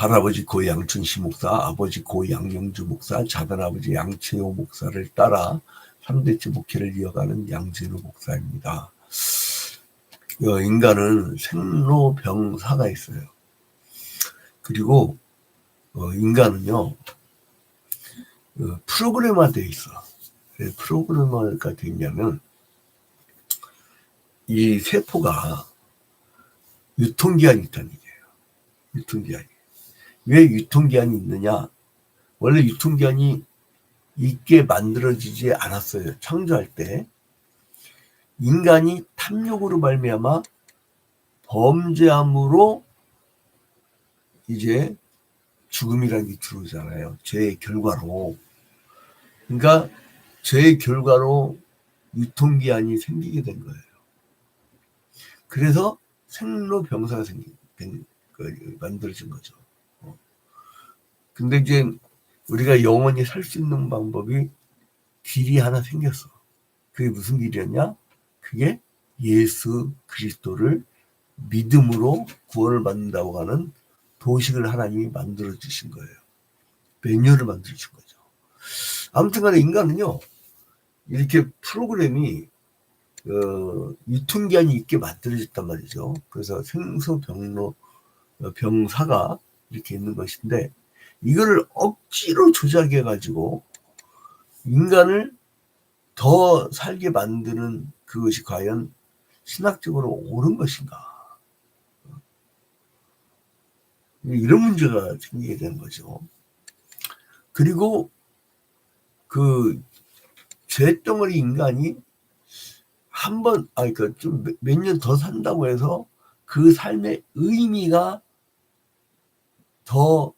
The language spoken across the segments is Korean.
할아버지 고 양춘시 목사, 아버지 고 양영주 목사, 작은아버지 양채호 목사를 따라 3대째 목회를 이어가는 양진우 목사입니다. 인간은 생로병사가 있어요. 그리고 인간은요 프로그램화 되어 있어. 왜 프로그램화가 되어 있냐면 이 세포가 유통기한이 있다는 얘기예요. 유통기한이. 왜 유통기한이 있느냐? 원래 유통기한이 있게 만들어지지 않았어요. 창조할 때. 인간이 탐욕으로 말미암아 범죄함으로 이제 죽음이라는 게 들어오잖아요. 죄의 결과로. 그러니까 죄의 결과로 유통기한이 생기게 된 거예요. 그래서 생로병사가 만들어진 거죠. 근데 이제 우리가 영원히 살 수 있는 방법이 길이 하나 생겼어. 그게 무슨 길이었냐? 그게 예수 그리스도를 믿음으로 구원을 받는다고 하는 도식을 하나님이 만들어 주신 거예요. 메뉴를 만들어 준 거죠. 아무튼 간에 인간은요, 이렇게 프로그램이 유통기한이 있게 만들어졌단 말이죠. 그래서 병사가 이렇게 있는 것인데, 이거를 억지로 조작해가지고 인간을 더 살게 만드는 그것이 과연 신학적으로 옳은 것인가? 이런 문제가 생기게 되는 거죠. 그리고 그 죄덩어리 인간이 그러니까 좀 몇 년 더 산다고 해서 그 삶의 의미가 더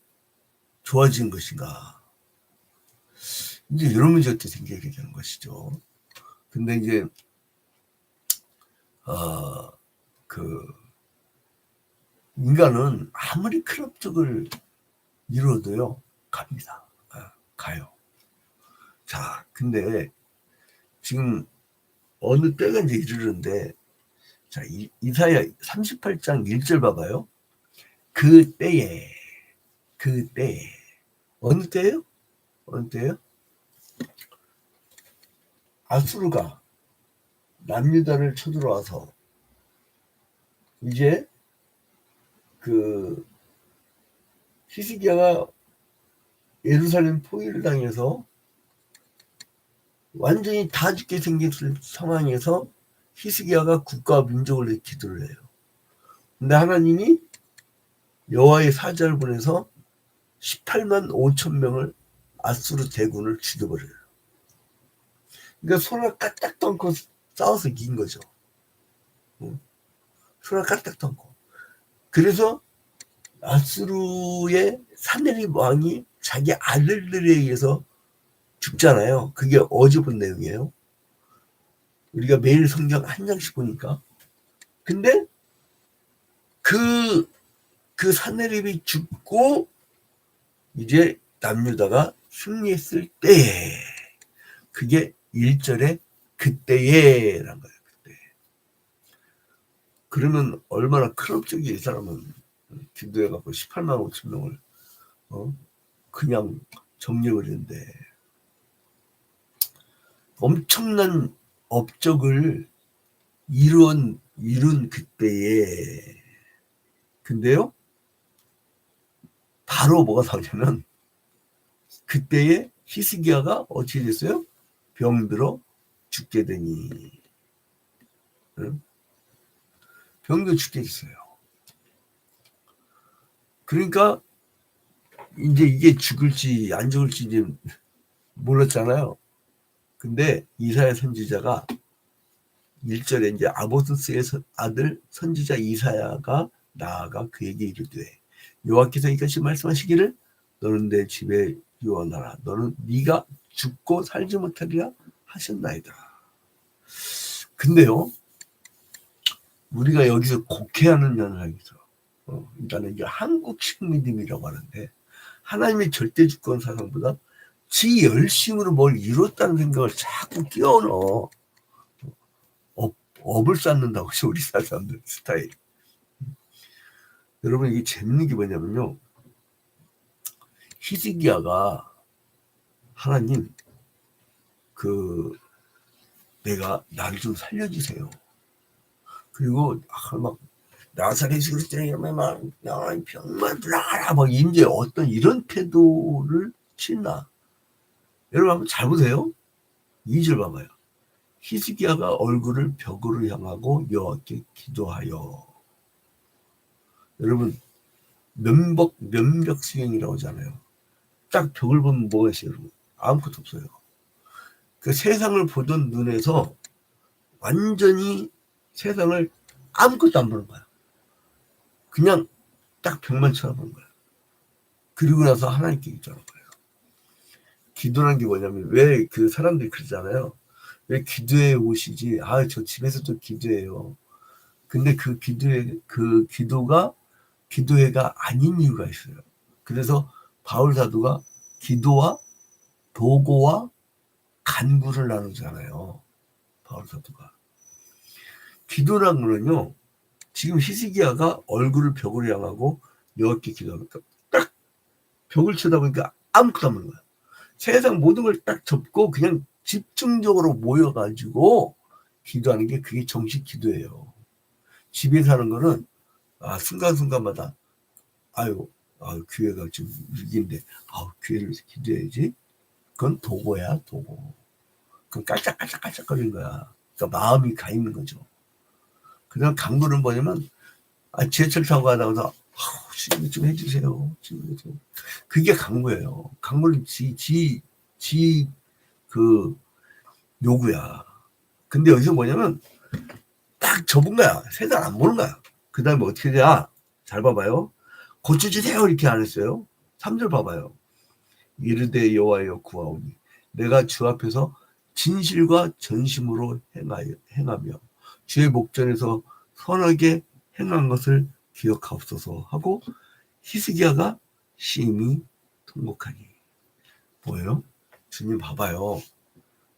좋아진 것인가? 이제 이런 문제가 생기게 되는 것이죠. 근데 이제 인간은 아무리 큰 업적을 이루어도요 갑니다. 가요. 자, 근데 지금 어느 때가 이제 이르는데, 자, 이사야 38장 1절 봐봐요. 그 때에 어느 때예요? 어느 때예요? 아수르가 남유다를 쳐들어와서 이제 그 히스기야가 예루살렘 포위를 당해서 완전히 다 죽게 생겼을 상황에서 히스기야가 국가와 민족을 위해 기도를 해요. 근데 하나님이 여호와의 사자를 보내서 18만 5천 명을 아수르 대군을 죽여버려요. 그러니까 손을 까딱 던고 싸워서 이긴 거죠. 손을 까딱 던고. 그래서 아수르의 사네립 왕이 자기 아들들에 의해서 죽잖아요. 그게 어제 본 내용이에요. 우리가 매일 성경 한 장씩 보니까. 근데 그 사네립이 죽고 이제 남유다가 승리했을 때, 그게 1절에 그때에란 거예요. 그때. 그러면 얼마나 큰 업적이 이 사람은 기도해갖고 18만 5천 명을 그냥 정리해버리는데, 엄청난 업적을 이룬 그때에, 근데요 바로 뭐가 나오냐면, 그때에 히스기야가 어떻게 됐어요? 병들어 죽게 되니. 병들어 죽게 됐어요. 그러니까 이제 이게 죽을지 안 죽을지 이제 몰랐잖아요. 근데 이사야 선지자가 1절에 이제 아모스의 아들 선지자 이사야가 나아가 그에게 이르되, 여호와께서 이같이 말씀하시기를, 너는 내 집에 유언하라. 너는 네가 죽고 살지 못하리라 하셨나이다. 근데요, 우리가 여기서 곡해하는 현상에서 일단은 이게 한국식 믿음이라고 하는데, 하나님의 절대 주권 사상보다 지 열심으로 뭘 이뤘다는 생각을 자꾸 끼워넣어. 업을 쌓는다고 해서 우리 사람들 스타일. 여러분, 이게 재밌는 게 뭐냐면요, 히스기야가 하나님 내가 나를 좀 살려주세요. 그리고 막 나사렛 그리스도인이면 막 병만 나가라 막 이제 어떤 이런 태도를 취했나? 여러분 한번 잘 보세요. 2절 봐봐요. 히스기야가 얼굴을 벽으로 향하고 여호와께 기도하여. 여러분 면벽 수행이라고 하잖아요. 딱 벽을 보면 뭐가 있어요, 여러분? 아무것도 없어요. 그 세상을 보던 눈에서 완전히 세상을 아무것도 안 보는 거야. 그냥 딱 벽만 쳐다보는 거야. 그리고 나서 하나님께 기도하는 거예요. 기도라는 게 뭐냐면 왜 그 사람들이 그러잖아요. 왜 기도해 오시지? 저 집에서도 기도해요. 근데 그 기도회가 아닌 이유가 있어요. 그래서 바울 사도가 기도와 도고와 간구를 나누잖아요. 바울 사도가. 기도란 거는요. 지금 히스기야가 얼굴을 벽으로 향하고 여호와께 기도하니까 딱 벽을 쳐다보니까 아무것도 안 보는 거야. 세상 모든 걸 딱 접고 그냥 집중적으로 모여가지고 기도하는 게 그게 정식 기도예요. 집에서 하는 거는 순간순간마다 교회가 좀 위기인데 교회를 기도해야지. 그건 도고야, 도고. 그건 깔짝깔짝거리는 거야. 그러니까 마음이 가 있는 거죠. 그다음 강도는 뭐냐면 지하철 타고 가다가 지금 좀 해주세요. 그게 강도예요. 강도는 요구야. 근데 여기서 뭐냐면 딱 접은 거야. 세상 안 보는 거야. 그 다음에 어떻게 돼야? 잘 봐봐요. 고쳐주세요 이렇게 안 했어요. 3절 봐봐요. 이르되 여호와여 구하오니 내가 주 앞에서 진실과 전심으로 행하며 주의 목전에서 선하게 행한 것을 기억하옵소서 하고 히스기야가 심히 통곡하니. 뭐예요? 주님 봐봐요.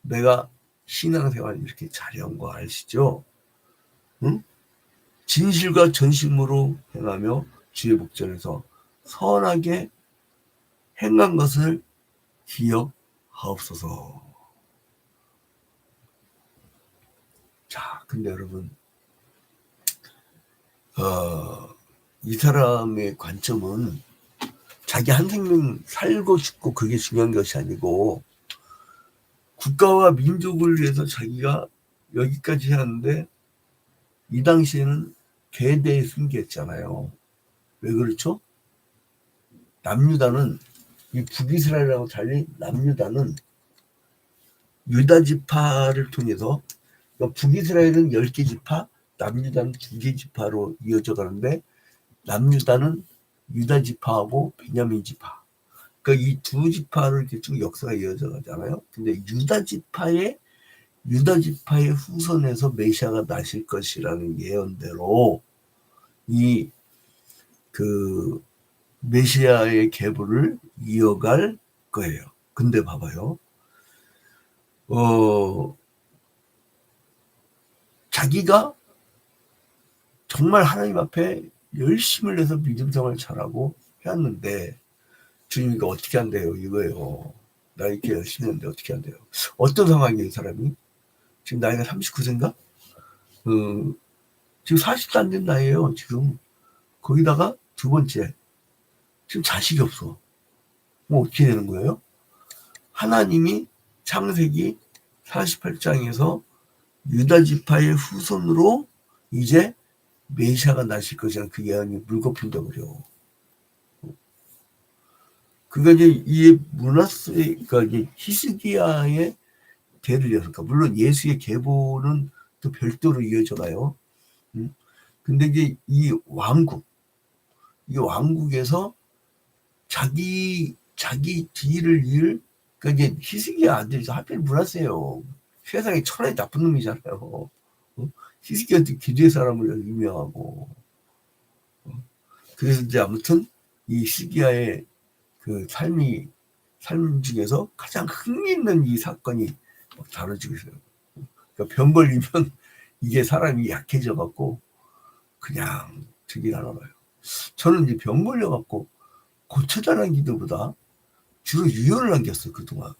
내가 신앙생활 이렇게 잘해온 거 아시죠? 응? 진실과 전심으로 행하며 주의 목전에서 선하게 행한 것을 기억하옵소서. 자, 근데 여러분, 이 사람의 관점은 자기 한 생명 살고 죽고 그게 중요한 것이 아니고 국가와 민족을 위해서 자기가 여기까지 해왔는데 이 당시에는 괴대에 숨겼잖아요. 왜 그렇죠? 남유다는 이 북이스라엘하고 달리 남유다는 유다 지파를 통해서 북이스라엘은 10개 지파, 남유다는 2개 지파로 이어져 가는데 남유다는 유다 지파하고 베냐민 지파. 그러니까 이 두 지파를 이렇게 쭉 역사가 이어져 가잖아요. 근데 유다 지파의 후손에서 메시아가 나실 것이라는 예언대로 이 메시아의 계보를 이어갈 거예요. 근데 봐봐요. 자기가 정말 하나님 앞에 열심을 내서 믿음 생활 잘하고 해왔는데 주님이 어떻게 한대요? 이거예요. 나 이렇게 열심히 했는데 어떻게 한대요? 어떤 상황이에요, 이 사람이? 지금 나이가 39세인가? 지금 40도 안 된 나이에요, 지금. 거기다가 두 번째, 지금 자식이 없어. 뭐 어떻게 되는 거예요? 하나님이 창세기 48장에서 유다 지파의 후손으로 이제 메시아가 나실 것이라는 그 예언이 물거품돼 버려. 그가 이제 이 문하세, 그러니까 이제 히스기야의 대를 이어서, 물론 예수의 계보는 또 별도로 이어져 가요. 근데 이제 이 왕국에서 자기 뒤를 이을, 그러니까 이제 히스기야 아들이 하필 문하세요. 세상에 천하의 나쁜 놈이잖아요. 히스기야한테 기도의 사람을 유명하고. 그래서 이제 아무튼 이 히스기야의 삶 중에서 가장 흥미있는 이 사건이 다뤄지고 있어요. 그러니까 병 걸리면 이게 사람이 약해져 갖고 그냥 되긴 하나 봐요. 저는 이제 병 걸려 갖고 고쳐달라는 기도보다 주로 유언을 남겼어요. 그동안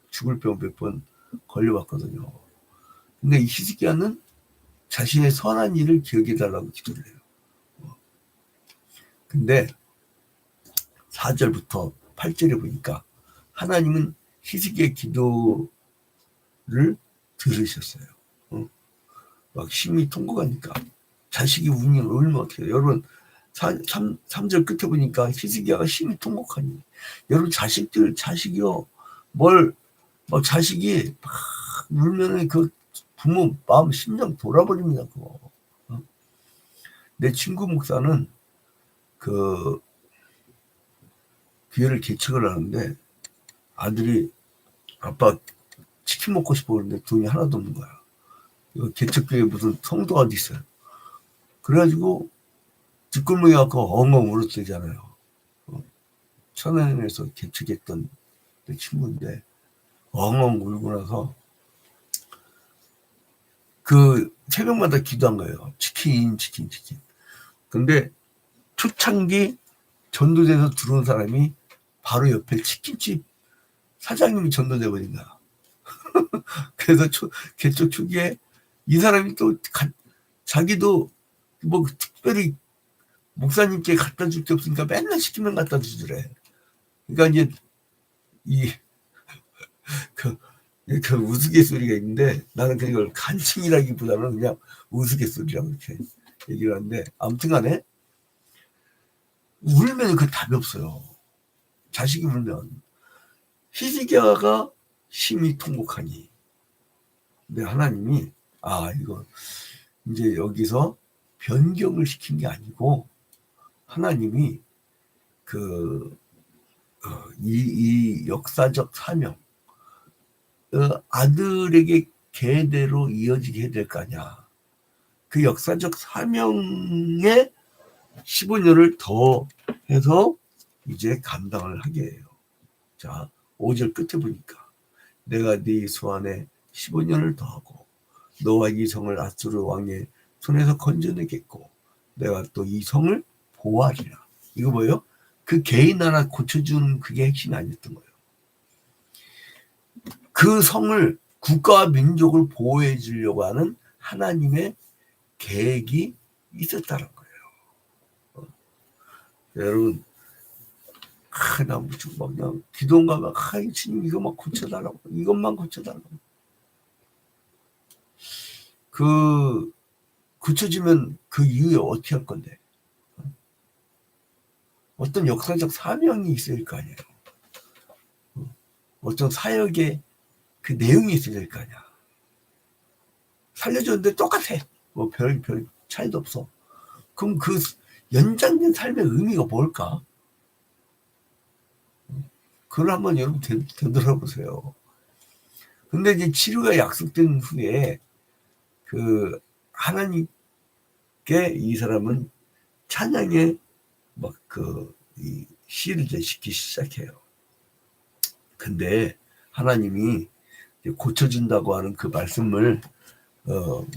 죽을 병 몇 번 걸려봤거든요. 근데 이 히스기야는 자신의 선한 일을 기억해달라고 기도를 해요. 근데 4절부터 8절에 보니까 하나님은 히스기야의 기도를 들으셨어요. 막 심히 통곡하니까 자식이 울면 어떻게 해요? 여러분 3절 끝에 보니까 히스기야가 심히 통곡하니, 여러분 자식이요 막 자식이 막 울면은 그 부모 마음 심장 돌아버립니다. 그거. 내 친구 목사는 그 교회를 개척을 하는데 아들이 아빠 치킨 먹고 싶어 그러는데 돈이 하나도 없는 거야. 개척교회 무슨 성도가 어디 있어요. 그래가지고 뒷골목에 가서 엉엉 울었대잖아요. 천안에서 개척했던 내 친구인데 엉엉 울고 나서 그 새벽마다 기도한 거예요. 치킨. 근데 초창기 전도돼서 들어온 사람이 바로 옆에 치킨집 사장님이 전도돼 버린 거야. 그래서 개척 초기에 이 사람이 또 자기도 뭐 특별히 목사님께 갖다 줄 게 없으니까 맨날 시키면 갖다 주더래. 그러니까 이제 그 우스갯소리가 있는데 나는 그걸 간증이라기보다는 그냥 우스갯소리라고 이렇게 얘기를 하는데, 아무튼 간에 울면 그 답이 없어요. 자식이 울면. 히스기야가 심히 통곡하니. 근데 하나님이 이거 이제 여기서 변경을 시킨 게 아니고 하나님이 이 역사적 사명, 아들에게 계대로 이어지게 해야 될 거 아니야. 그 역사적 사명에 15년을 더 해서 이제 감당을 하게 해요. 자, 5절 끝에 보니까 내가 네 소안에 15년을 더하고 너와 이 성을 아수르 왕의 손에서 건져내겠고 내가 또 이 성을 보호하리라. 이거 뭐예요? 그 개인 하나 고쳐주는 그게 핵심이 아니었던 거예요. 그 성을, 국가와 민족을 보호해 주려고 하는 하나님의 계획이 있었다는 거예요. 여러분, 나 무슨 그냥 기도인가 막 주님 이거 막 고쳐달라고, 이것만 고쳐달라고. 고쳐지면 그 이후에 어떻게 할 건데? 어떤 역사적 사명이 있어야 될 거 아니에요. 어떤 사역의 그 내용이 있어야 될 거 아니야. 살려줬는데 똑같아. 뭐 별 차이도 없어. 그럼 그 연장된 삶의 의미가 뭘까? 그걸 한번 여러분 되돌아보세요. 근데 이제 치료가 약속된 후에 그 하나님께 이 사람은 찬양에 막 이 시를 이제 싣기 시작해요. 근데 하나님이 고쳐준다고 하는 그 말씀을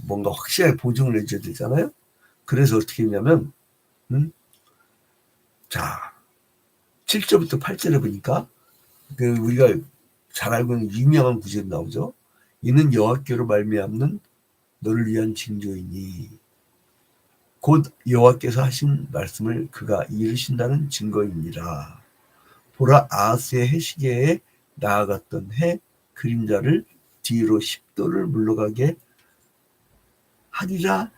뭔가 확실하게 보증을 해줘야 되잖아요. 그래서 어떻게 했냐면 자 7절부터 8절에 보니까 우리가 잘 알고 있는 유명한 구절이 나오죠. 이는 여호와께로 말미암는 너를 위한 징조이니 곧 여호와께서 하신 말씀을 그가 이루신다는 증거입니다. 보라, 아하스의 해시계에 나아갔던 해 그림자를 뒤로 10도를 물러가게 하리라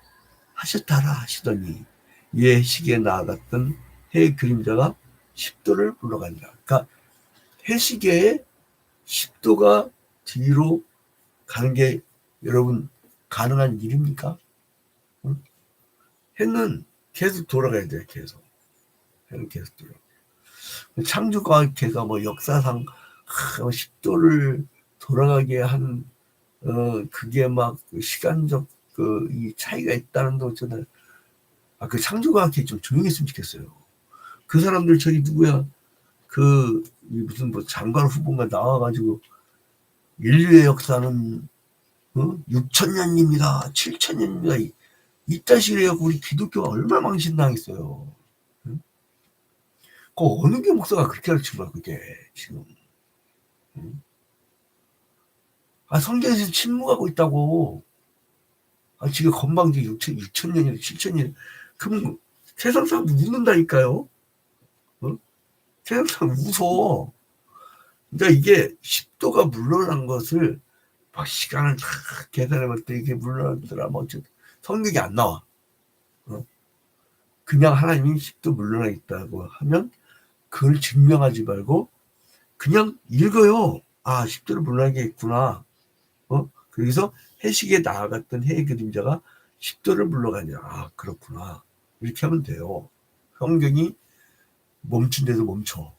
하셨다라 하시더니 이에 해시계에 나아갔던 해 그림자가 10도를 물러가니라. 그러니까 해시계에 10도가 뒤로 가는 게 여러분 가능한 일입니까? 응? 해는 계속 돌아가야 돼요. 해는 계속 돌아가요. 창조과학계가 뭐 역사상 10도를 돌아가게 한 그게 막 시간적 이 차이가 있다는 거 저는 그 창조과학계 좀 조용히 했으면 좋겠어요. 그 사람들 저기 누구야? 무슨 뭐 장관 후보가 나와가지고 인류의 역사는 6,000년입니다. 7,000년입니다. 이따 식으로 해갖고 우리 기독교가 얼마나 망신당했어요. 그 어느 게 목사가 그렇게 가르친 거야, 그게, 지금. 응? 성경에서 침묵하고 있다고. 지금 건방지 6천 년이나 7천 년. 그럼 세상 사람들 웃는다니까요. 어? 세상 사람 웃어. 그러니까 이게 10도가 물러난 것을 막 시간을 다 계산해 볼 때 이게 물러났더라. 뭐 어쨌든 성경이 안 나와. 그냥 하나님이 10도 물러나 있다고 하면 그걸 증명하지 말고 그냥 읽어요. 10도를 물러나게 있구나. 그래서 해식에 나아갔던 해의 그림자가 10도를 물러가냐. 그렇구나. 이렇게 하면 돼요. 성경이 멈춘 데서 멈춰.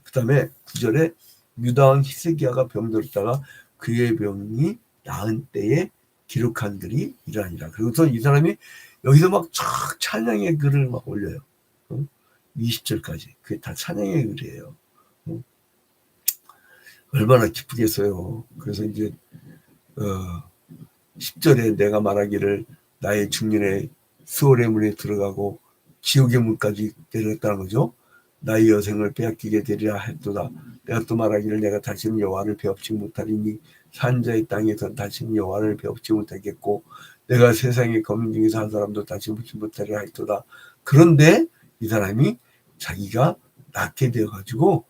그 다음에 9절에 유다왕 히스기야가 병들었다가 그의 병이 나은 때에 기록한 글이 이러하니라. 그리고서 이 사람이 여기서 막 찬양의 글을 막 올려요. 20절까지. 그게 다 찬양의 글이에요. 얼마나 기쁘겠어요. 그래서 이제 10절에 내가 말하기를 나의 중년에 수월의 문에 들어가고 지옥의 문까지 내렸다는 거죠. 나의 여생을 빼앗기게 되리라 했도다. 내가 또 말하기를 내가 다시는 여호와를 배웁지 못하리니 산자의 땅에선 다시는 여호와를 배웁지 못하겠고 내가 세상의 거민 중에서 한 사람도 다시 묻지 못하리라 했도다. 그런데 이 사람이 자기가 낳게 되어가지고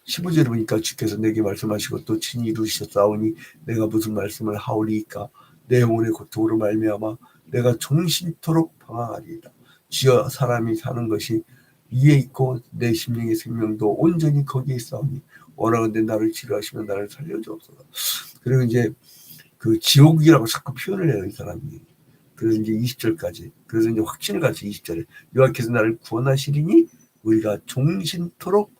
15절에 보니까 주께서 내게 말씀하시고 또 친히 이루셨사오니 내가 무슨 말씀을 하오리이까 내 영혼의 고통으로 말미암아 내가 종신토록 방황하리이다. 주여 사람이 사는 것이 이에 있고 내 심령의 생명도 온전히 거기에 있사오니 원하건대 나를 치료하시면 나를 살려주옵소서. 그리고 이제 그 지옥이라고 자꾸 표현을 해요, 이 사람이. 그래서 이제 20절까지. 그래서 이제 확신을 갖지 20절에 여호와께서 나를 구원하시리니 우리가 종신토록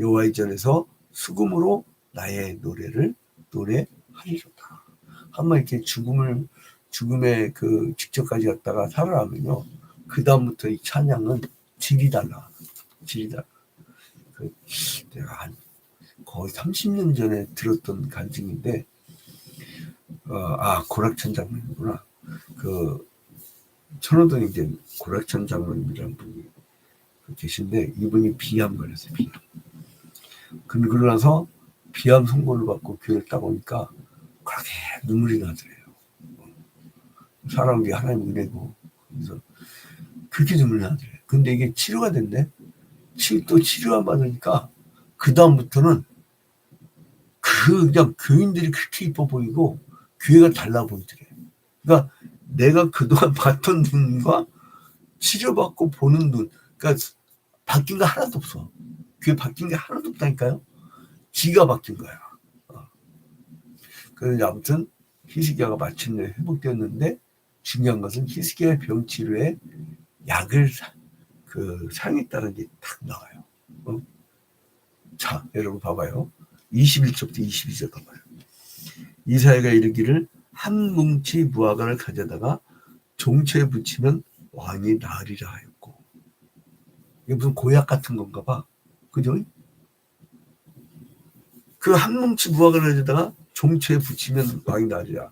여호와의 전에서 수금으로 나의 노래를 노래하리로다. 한번 이렇게 죽음의 그 직전까지 갔다가 살아나면요. 그 다음부터 이 찬양은 질이 달라. 내가 한 거의 30년 전에 들었던 간증인데, 고락천 장로님이구나. 천호동에 이제 고락천 장로님이라는 분이 계신데, 이분이 비암 걸렸어요, 비암. 그러고 나서 비암 선고를 받고 교회를 따보니까 그렇게 눈물이 나더래요. 사람이 하나님 은혜고. 그래서 그렇게 눈물이 나더래요. 근데 이게 치료가 됐네. 또 치료가 받으니까 그 다음부터는 그냥 교인들이 그렇게 이뻐 보이고 교회가 달라 보이더래요. 그러니까 내가 그동안 봤던 눈과 치료받고 보는 눈, 그러니까 바뀐 거 하나도 없어. 교회 바뀐 게 하나도 없다니까요. 지가 바뀐 거야. 그래서 아무튼 히스기야가 마침내 회복되었는데 중요한 것은 히스기야의 병 치료에 약을 사용했다는 게 딱 나와요. 자, 여러분 봐봐요. 21절부터 22절 봐봐요. 이사야가 이르기를 한 뭉치 무화과를 가져다가 종초에 붙이면 왕이 나으리라 하였고. 이게 무슨 고약 같은 건가 봐. 그죠? 그 한 뭉치 무화과를 가져다가 종초에 붙이면 왕이 나으리라.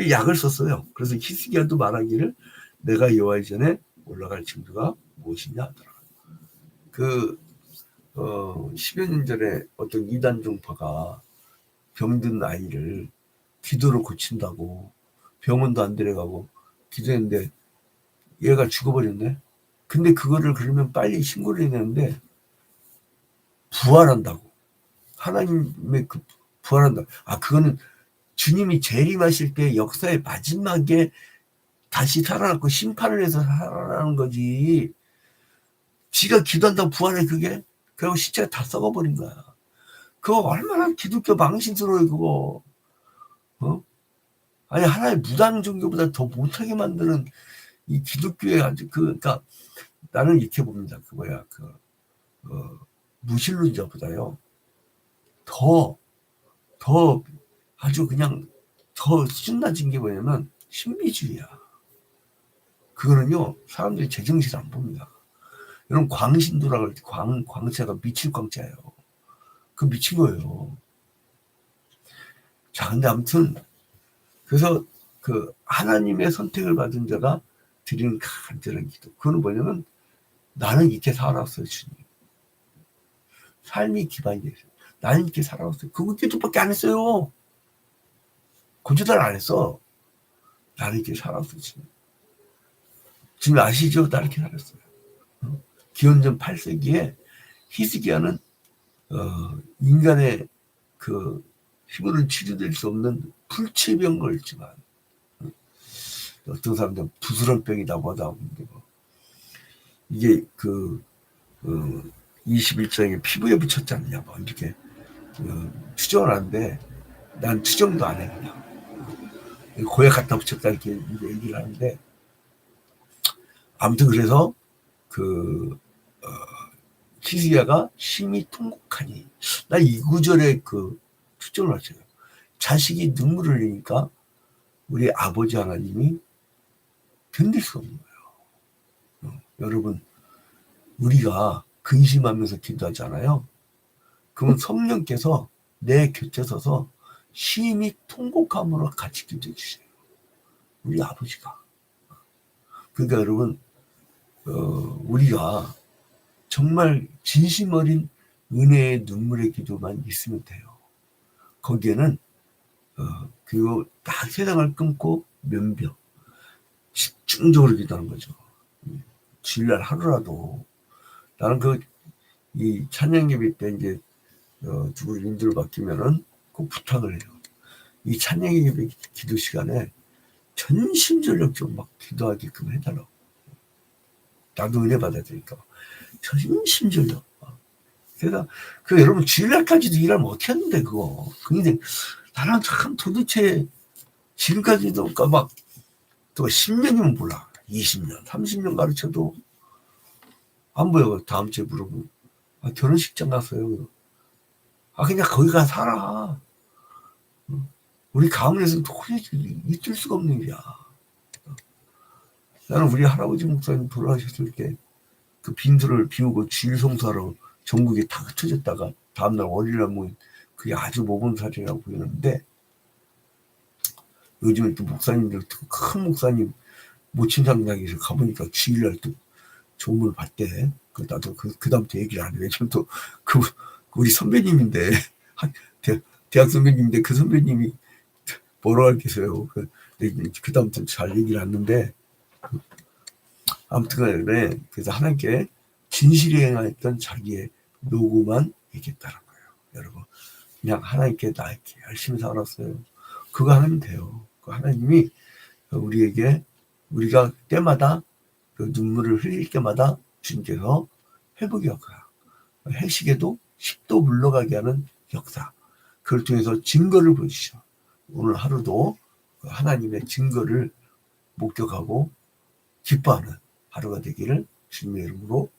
약을 썼어요. 그래서 히스기야도 말하기를 내가 여호와의 전에 올라갈 징조가 무엇이냐 하더라. 10여 년 전에 어떤 이단 종파가 병든 아이를 기도로 고친다고 병원도 안 데려가고 기도했는데 얘가 죽어버렸네. 근데 그거를 그러면 빨리 신고를 해야 되는데 부활한다고. 하나님의 부활한다. 그거는 주님이 재림하실 때 역사의 마지막에 다시 살아났고 심판을 해서 살아나는 거지. 지가 기도한다고 부활해 그게? 그리고 시체가 다 썩어버린 거야. 그거 얼마나 기독교 망신스러워요 그거. 아니 하나의 무당 종교보다 더 못하게 만드는 이 기독교의 아주 그러니까 나는 이렇게 봅니다. 무신론자보다요 더 아주 그냥 더 수준 낮은 게 뭐냐면 신비주의야. 그거는요 사람들이 제정신 안 봅니다. 여러분 광신도라고 할 때 광자가 미칠 광자예요. 그 미친 거예요. 자, 근데 아무튼 그래서 하나님의 선택을 받은 자가 드리는 간절한 기도. 그거는 뭐냐면 나는 이렇게 살아왔어요, 주님. 삶이 기반이 되어요. 나는 이렇게 살아왔어요. 그거 기도밖에 안 했어요. 고주달 안 했어. 나는 이렇게 살아왔어요, 주님. 주님 아시죠? 나는 이렇게 살았어요. 기원전 8세기에 히스기야는 인간의 그 힘으로는 치료될 수 없는 불치병 걸지만 어떤 사람들은 부스런 병이라고 하다 보는데 이게 21장에 피부에 붙였지 않느냐 뭐 이렇게 추정을 하는데 난 추정도 안 해 그냥 고약 갖다 붙였다 이렇게 얘기를 하는데 아무튼 그래서 히스기야가 심히 통곡하니 나 이 구절에 추정을 하잖아요. 자식이 눈물을 흘리니까 우리 아버지 하나님이 견딜 수 없는 거예요. 여러분 우리가 근심하면서 기도하잖아요. 그러면 성령께서 내 곁에 서서 심히 통곡함으로 같이 기도해 주세요. 우리 아버지가. 그러니까 여러분 우리가 정말 진심 어린 은혜의 눈물의 기도만 있으면 돼요. 거기에는 그리고 딱 세상을 끊고 면벽 집중적으로 기도하는 거죠. 주일날 하루라도 나는 이 찬양 예배 때 이제 누구 인도를 맡기면은 꼭 부탁을 해요. 이 찬양 예배 기도 시간에 전심전력 좀 막 기도하게끔 해달라고. 나도 은혜 받아야 되니까 전심전력. 그래서 여러분 주일날까지도 일하면 어떻게 했는데 그거. 근데 나는 참 도대체 지금까지도 그러니까 막 또 10년이면 몰라. 20년, 30년 가르쳐도 안 보여. 다음 주에 물어보면 결혼식장 갔어요. 그냥 거기 가 살아. 우리 가문에서 도저히 있을 수가 없는 일이야. 나는 우리 할아버지 목사님 돌아가셨을 때 그 빈소를 비우고 주일 성수하러 전국에 다 흩어졌다가 다음날 월요일날 모인 그게 아주 모범사례라고 보이는데 요즘에 또 목사님들 큰 목사님 모친 상장에서 가보니까 주일날 또 조문을 받대. 나도 그 다음부터 얘기를 안 해. 왜냐면 또 우리 선배님인데 대학 선배님인데 그 선배님이 뭐라고 하겠어요. 그 다음부터 잘 얘기를 안 하는데 아무튼 간에 그래서 하나님께 진실이 행하였던 자기의 노고만 얘기했다는 거예요. 여러분 그냥 하나님께 나 이렇게 열심히 살았어요. 그거 하면 돼요. 하나님이 우리에게 우리가 때마다 눈물을 흘릴 때마다 주님께서 회복의 역사, 해식에도 10도 물러가게 하는 역사, 그걸 통해서 증거를 보여주시죠. 오늘 하루도 하나님의 증거를 목격하고 기뻐하는 하루가 되기를 주님의 이름으로